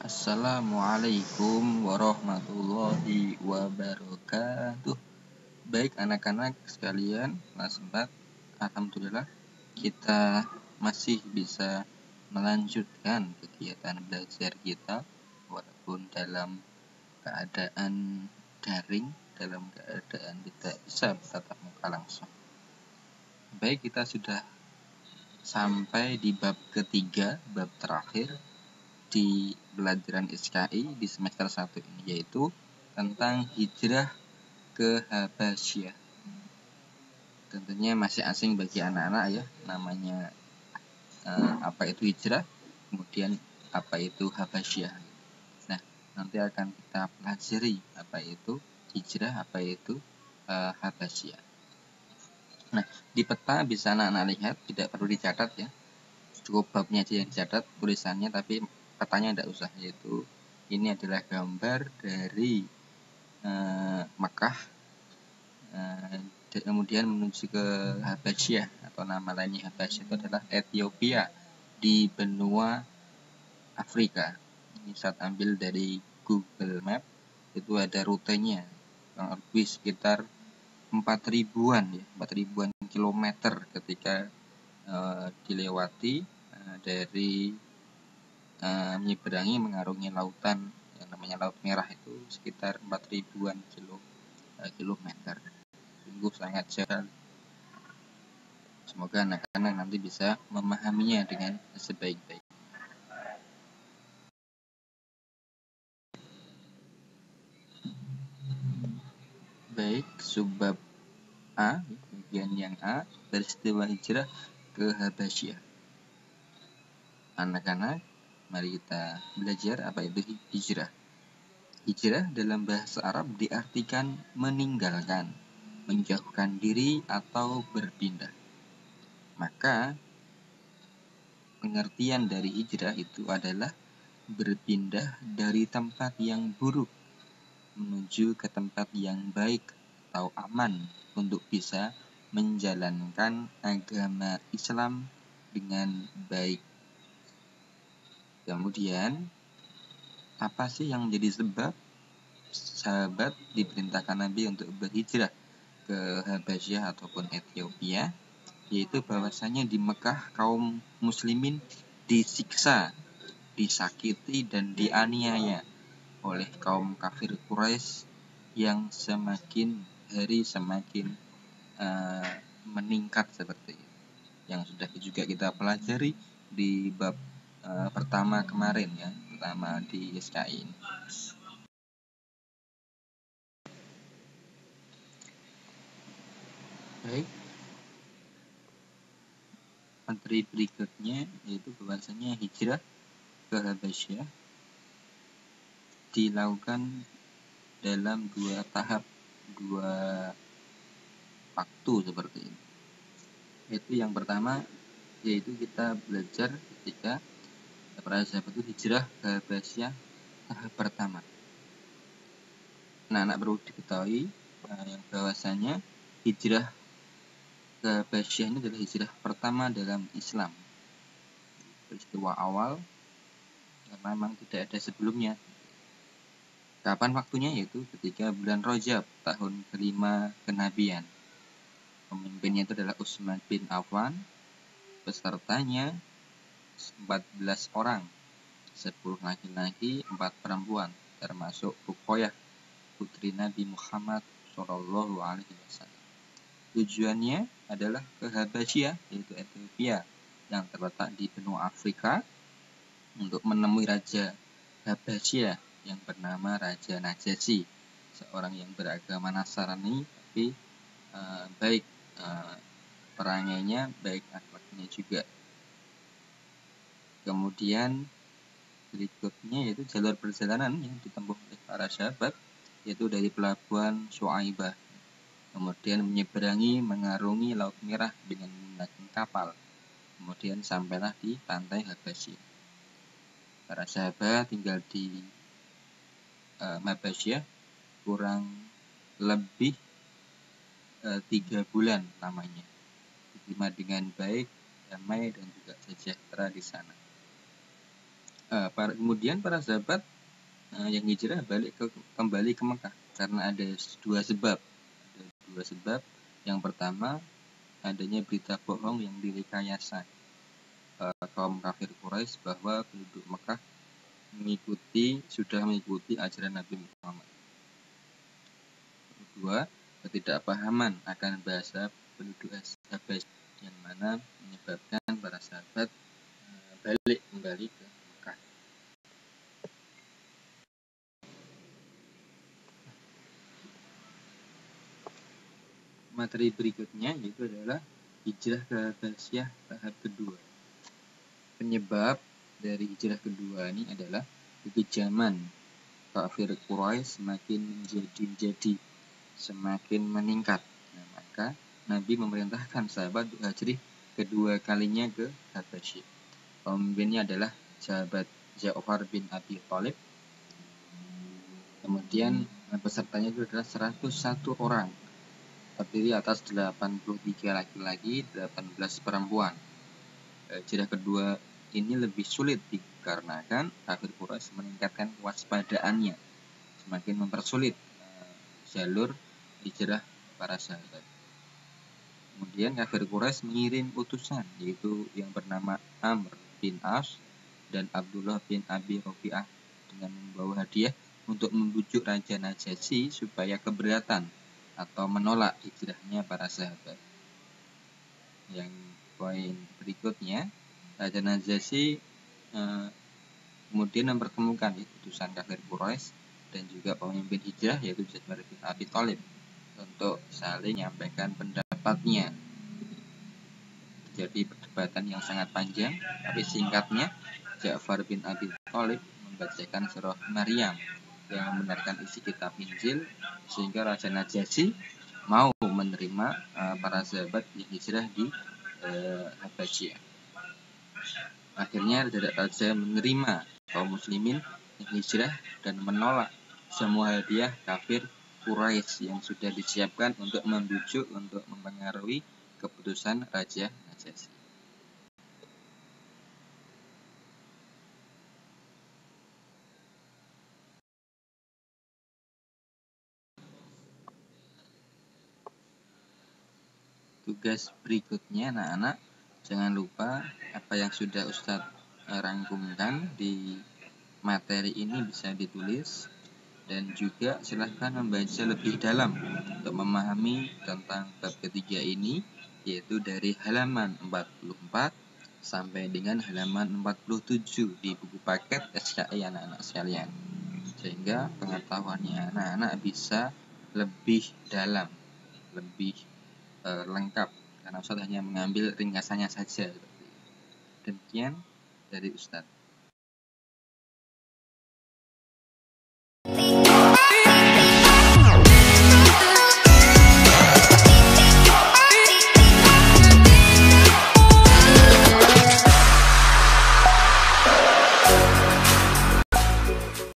Assalamualaikum warahmatullahi wabarakatuh. Baik anak-anak sekalian, kelas 4, alhamdulillah kita masih bisa melanjutkan kegiatan belajar kita walaupun dalam keadaan daring, dalam keadaan tidak bisa bertatap muka langsung. Baik, kita sudah sampai di bab ketiga, bab terakhir di pelajaran SKI di semester 1 ini, yaitu tentang hijrah ke Habasyah. Tentunya masih asing bagi anak-anak ya, namanya apa itu hijrah, kemudian apa itu Habasyah. Nah, nanti akan kita pelajari apa itu hijrah, apa itu Habasyah. Nah, di peta bisa anak-anak lihat, tidak perlu dicatat ya, cukup babnya aja yang dicatat tulisannya, tapi petanya tidak usah, yaitu ini adalah gambar dari Mekah, kemudian menuju ke Habasyah, atau nama lainnya Habasyah itu adalah Ethiopia di benua Afrika. Ini saat ambil dari Google Map, itu ada rutenya kurang lebih sekitar 4.000-an ya, 4.000-an kilometer ketika dilewati dari menyeberangi, mengarungi lautan yang namanya Laut Merah, itu sekitar 4.000-an kilometer. Sungguh sangat jauh. Semoga anak-anak nanti bisa memahaminya dengan sebaik-baik. Baik, subbab A, bagian yang A, peristiwa hijrah ke Habasyah. Anak-anak, mari kita belajar apa itu hijrah. Hijrah dalam bahasa Arab diartikan meninggalkan, menjauhkan diri atau berpindah. Maka pengertian dari hijrah itu adalah berpindah dari tempat yang buruk menuju ke tempat yang baik atau aman untuk bisa menjalankan agama Islam dengan baik. Kemudian, apa sih yang menjadi sebab sahabat diperintahkan Nabi untuk berhijrah ke Habasyah ataupun Ethiopia? Yaitu bahwasanya di Mekah kaum muslimin disiksa, disakiti dan dianiaya oleh kaum kafir Quraisy yang semakin hari semakin meningkat seperti itu, yang sudah juga kita pelajari di bab pertama kemarin ya, pertama di SKI ini. Baik, materi berikutnya yaitu bahwasanya hijrah ke Habasyah dilakukan dalam dua tahap, dua waktu seperti ini. Itu yang pertama, yaitu kita belajar ketika para sahabat itu hijrah ke Habasyah tahap pertama. Nah, anak perlu diketahui yang bahwasanya hijrah ke Habasyah ini adalah hijrah pertama dalam Islam, peristiwa awal, karena memang tidak ada sebelumnya. Kapan waktunya? Yaitu ketika bulan Rajab tahun kelima kenabian. Pemimpinnya itu adalah Utsman bin Affan, pesertanya 14 orang, 10 laki-laki, 4 perempuan, termasuk Ruqayyah, putri Nabi Muhammad SAW. Tujuannya adalah ke Habasyah, yaitu Ethiopia yang terletak di benua Afrika, untuk menemui Raja Habasyah yang bernama Raja Najasyi, seorang yang beragama Nasrani tapi baik perangainya, baik akhlaknya juga. Kemudian berikutnya yaitu jalur perjalanan yang ditempuh oleh para sahabat, yaitu dari pelabuhan Syuaibah, kemudian menyeberangi, mengarungi Laut Merah dengan menggunakan kapal, kemudian sampailah di pantai Habasyah. Para sahabat tinggal di Habasyah kurang lebih 3 bulan lamanya, diterima dengan baik, damai dan juga sejahtera di sana. Kemudian para sahabat yang hijrah kembali ke Mekah karena ada dua sebab. Yang pertama, adanya berita bohong yang direkayasa kaum kafir Quraisy bahwa penduduk Mekah sudah mengikuti ajaran Nabi Muhammad. Kedua, ketidakpahaman akan bahasa penduduk Habasyah yang mana menyebabkan para sahabat balik kembali ke Mekah. Materi berikutnya yaitu adalah hijrah ke Habasyah tahap kedua. Penyebab dari hijrah kedua ini adalah kekejaman kafir Quraisy semakin meningkat. Maka Nabi memerintahkan sahabat untuk hijrah kedua kalinya ke Habasyah. Pemimpinnya adalah sahabat Ja'far bin Abi Thalib. Kemudian pesertanya itu adalah 101 orang, terdiri atas 83 laki-laki, 18 perempuan. Hijrah kedua ini lebih sulit dikarenakan kafir Quraisy meningkatkan kewaspadaannya, semakin mempersulit jalur hijrah para sahabat. Kemudian kafir Quraisy mengirim utusan, yaitu yang bernama Amr bin As dan Abdullah bin Abi Rabi'ah dengan membawa hadiah untuk membujuk Raja Najasyi supaya keberatan atau menolak hijrahnya para sahabat. Yang poin berikutnya, Raja Najasyi kemudian mempertemukan utusan kafir Quraisy dan juga pemimpin hijrah yaitu Ja'far bin Abi Thalib untuk saling menyampaikan pendapatnya. Terjadi perdebatan yang sangat panjang, tapi singkatnya Ja'far bin Abi Thalib membacakan surah Maryam yang membenarkan isi kitab Injil, sehingga Raja Najasyi mau menerima para sahabat yang hijrah di Habasyah. Akhirnya Raja menerima kaum muslimin yang hijrah dan menolak semua hadiah kafir Quraisy yang sudah disiapkan untuk membujuk untuk mempengaruhi keputusan Raja Najasyi. Tugas berikutnya anak-anak, jangan lupa apa yang sudah Ustadz rangkumkan di materi ini bisa ditulis, dan juga silahkan membaca lebih dalam untuk memahami tentang bab ketiga ini, yaitu dari halaman 44 sampai dengan halaman 47 di buku paket SKI anak-anak sekalian, sehingga pengetahuannya anak-anak bisa lebih dalam, lebih lengkap, karena Ustadz hanya mengambil ringkasannya saja. Demikian dari Ustadz.